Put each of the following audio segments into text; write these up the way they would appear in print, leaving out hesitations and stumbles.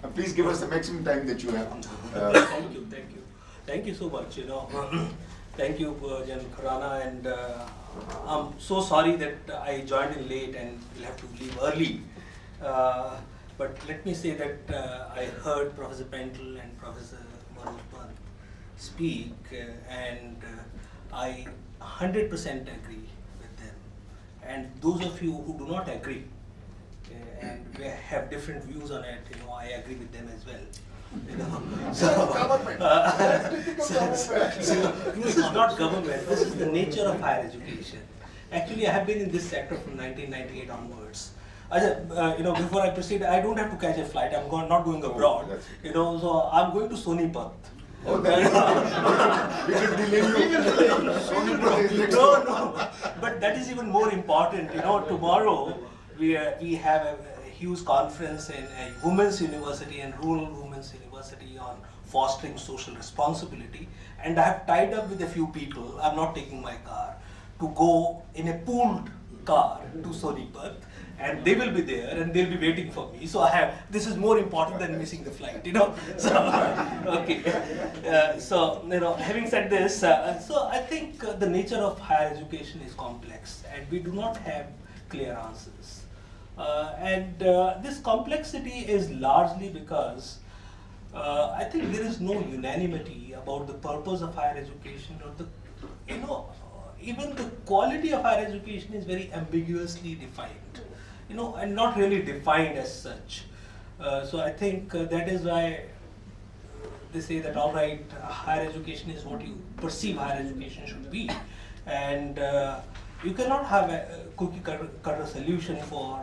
Please give us the maximum time that you have. Thank you, thank you. Thank you so much, Thank you, Jan Khurana, and I'm so sorry that I joined in late and will have to leave early. But let me say that I heard Professor Pentel and Professor Manoj speak, and I 100% agree with them. And those of you who do not agree and we have different views on it, I agree with them as well. This is not government. This is the nature of higher education. Actually, I have been in this sector from 1998 onwards. Before I proceed, I don't have to catch a flight. I'm not going abroad. So I'm going to Sonipat. Oh, we will delay you. No. But that is even more important. Tomorrow we have a huge conference in a women's university and rural women's university on fostering social responsibility. And I have tied up with a few people. I'm not taking my car to go in a pooled car to Sonipat. And they will be there and they'll be waiting for me. So this is more important than missing the flight, So, okay. Having said this, so I think the nature of higher education is complex and we do not have clear answers. This complexity is largely because I think there is no unanimity about the purpose of higher education or even the quality of higher education is very ambiguously defined. And not really defined as such. So I think that is why they say that, all right, higher education is what you perceive higher education should be. And you cannot have a cookie cutter solution for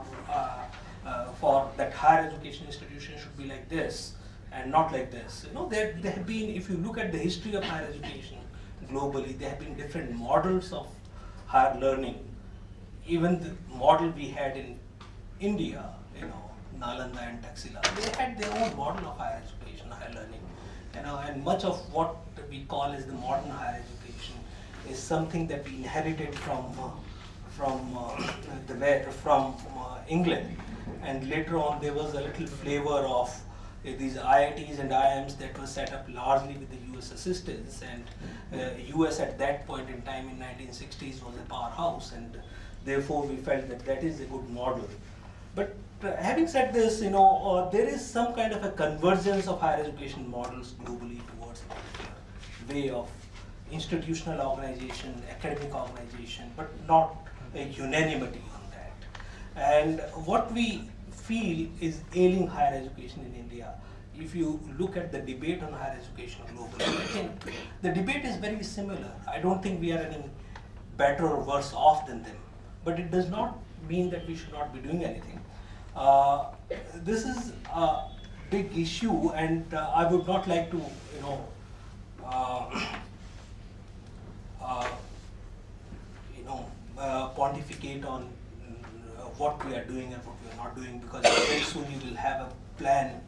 that higher education institution should be like this and not like this. There have been, if you look at the history of higher education globally, there have been different models of higher learning. Even the model we had in India, Nalanda and Taxila, they had their own model of higher education, higher learning, and much of what we call as the modern higher education is something that we inherited from England, and later on there was a little flavor of these IITs and IIMs that were set up largely with the US assistance, and US at that point in time in 1960s was a powerhouse, and therefore we felt that that is a good model. But having said this, there is some kind of a convergence of higher education models globally towards a particular way of institutional organization, academic organization, but not a unanimity on that. And what we feel is ailing higher education in India. If you look at the debate on higher education globally, I think the debate is very similar. I don't think we are any better or worse off than them. But it does not mean that we should not be doing anything. This is a big issue, and I would not like to, pontificate on what we are doing and what we are not doing, because very soon you will have a plan,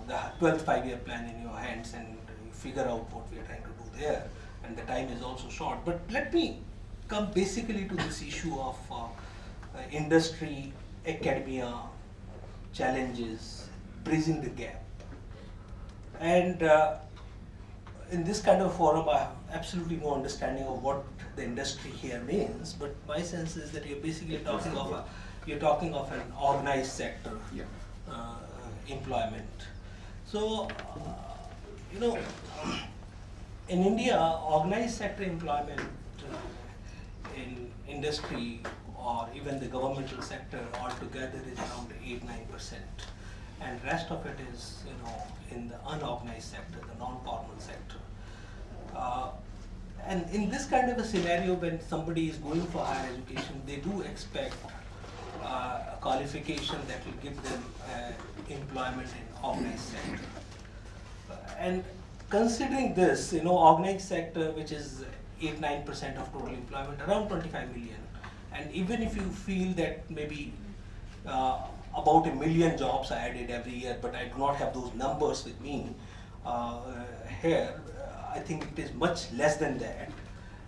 the 12th five-year plan in your hands, and you figure out what we are trying to do there, and the time is also short. But let me come basically to this issue of industry, academia, challenges, bridging the gap. And in this kind of forum, I have absolutely no understanding of what the industry here means, but my sense is that you're basically talking of an organized sector employment. So, in India, organized sector employment in industry or even the governmental sector altogether is around 8–9%, and rest of it is in the unorganized sector, the non-formal sector. And in this kind of a scenario, when somebody is going for higher education, they do expect a qualification that will give them employment in organized sector. And considering this, organized sector, which is 8–9% of total employment, around 25 million. And even if you feel that maybe about 1 million jobs are added every year, but I do not have those numbers with me here, I think it is much less than that.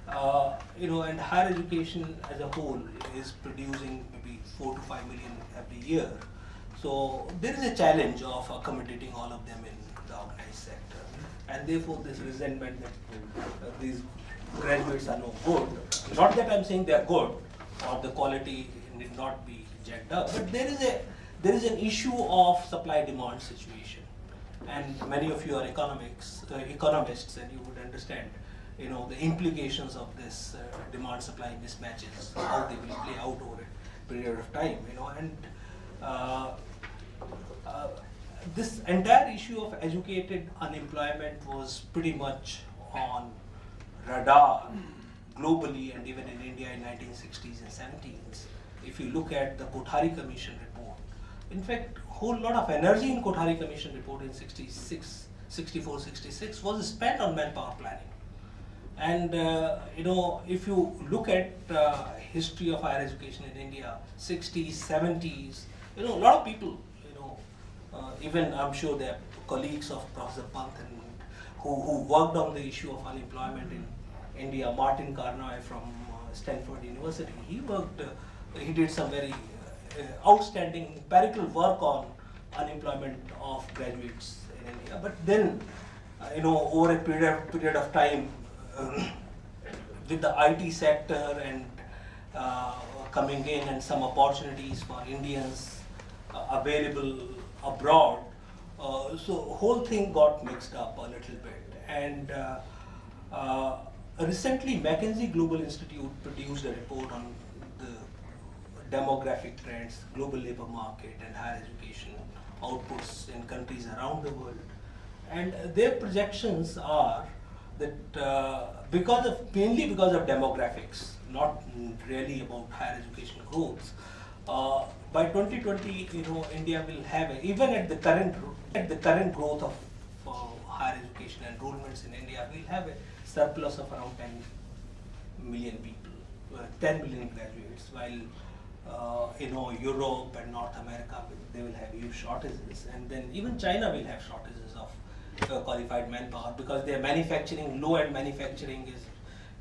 And higher education as a whole is producing maybe 4 to 5 million every year. So there is a challenge of accommodating all of them in the organized sector, and therefore this resentment that these graduates are no good. Not that I'm saying they are good or the quality need not be jacked up, but there is an issue of supply-demand situation, and many of you are economists, and you would understand, the implications of this demand-supply mismatches, how they will play out over a period of time, and this entire issue of educated unemployment was pretty much on radar globally and even in India in 1960s and 70s. If you look at the Kothari Commission report, in fact, a whole lot of energy in Kothari Commission report in 64, 66 was spent on manpower planning. And if you look at history of higher education in India, 60s, 70s, a lot of people, even I'm sure there are colleagues of Professor Pant who worked on the issue of unemployment in India. Martin Carnoy from Stanford University, he did some very outstanding empirical work on unemployment of graduates in India. But then, over a period of time, with the IT sector and coming in and some opportunities for Indians available abroad, so whole thing got mixed up a little bit. And recently McKinsey Global Institute produced a report on the demographic trends, global labor market and higher education outputs in countries around the world. And their projections are that mainly because of demographics, not really about higher education growth, by 2020, India will have even at the current growth of higher education enrollments in India, will have a surplus of around 10 million people, 10 million graduates, while Europe and North America, they will have huge shortages, and then even China will have shortages of qualified manpower because their manufacturing, low-end manufacturing is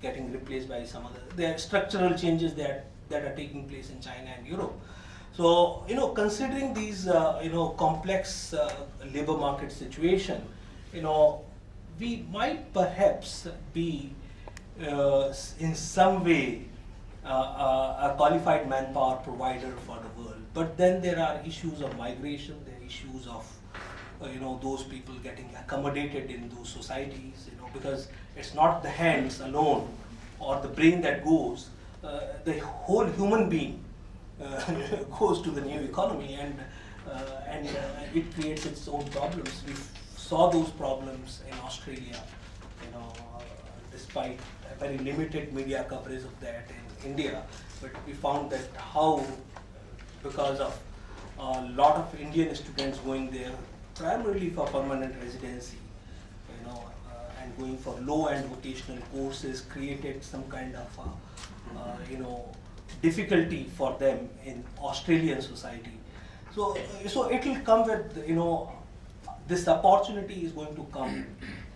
getting replaced by some other. There are structural changes that are taking place in China and Europe. So, considering these, complex labor market situation, we might perhaps be in some way a qualified manpower provider for the world. But then there are issues of migration, there are issues of those people getting accommodated in those societies, because it's not the hands alone or the brain that goes, the whole human being goes to the new economy, and it creates its own problems. We saw those problems in Australia, despite a very limited media coverage of that in India, but we found that how, because of a lot of Indian students going there primarily for permanent residency, and going for low-end vocational courses, created some kind of difficulty for them in Australian society. So it will come with, this opportunity is going to come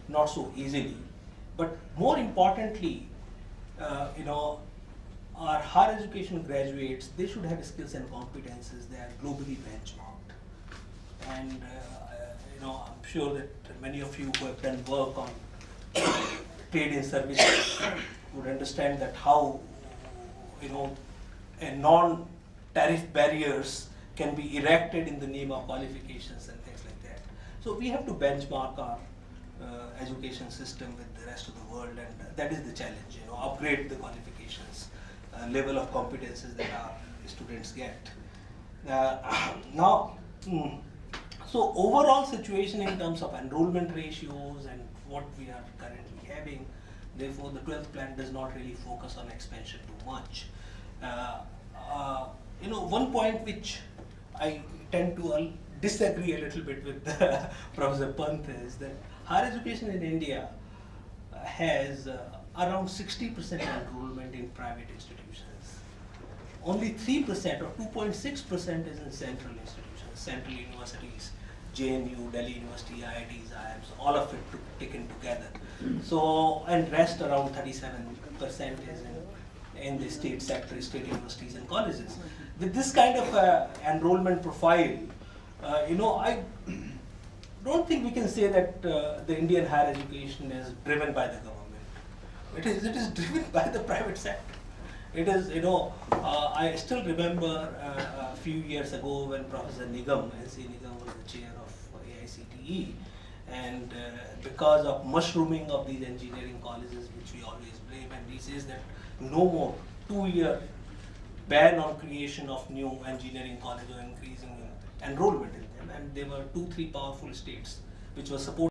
not so easily, but more importantly, our higher education graduates, they should have skills and competences that are globally benchmarked. And I'm sure that many of you who have done work on trade in services would understand that how non-tariff barriers can be erected in the name of qualifications and things like that. So we have to benchmark our education system with the rest of the world, and that is the challenge. Upgrade the qualifications, level of competences that our students get. So overall situation in terms of enrollment ratios and what we are currently having, therefore the 12th plan does not really focus on expansion too much. One point which I tend to disagree a little bit with Professor Pant is that higher education in India has around 60% enrollment in private institutions. Only 3% or 2.6% is in central institutions, central universities, JNU, Delhi University, IITs, IIMs, all of it taken together. So, and rest around 37% is in the state sector, state universities and colleges. With this kind of enrollment profile, I don't think we can say that the Indian higher education is driven by the government. It is driven by the private sector. It is, I still remember a few years ago when Professor Nigam, NC Nigam, was the chair of AICTE, and because of mushrooming of these engineering colleges, which we always blame, and he says that no more 2-year ban on creation of new engineering colleges or increasing enrollment in them, and there were 2-3 powerful states which were supporting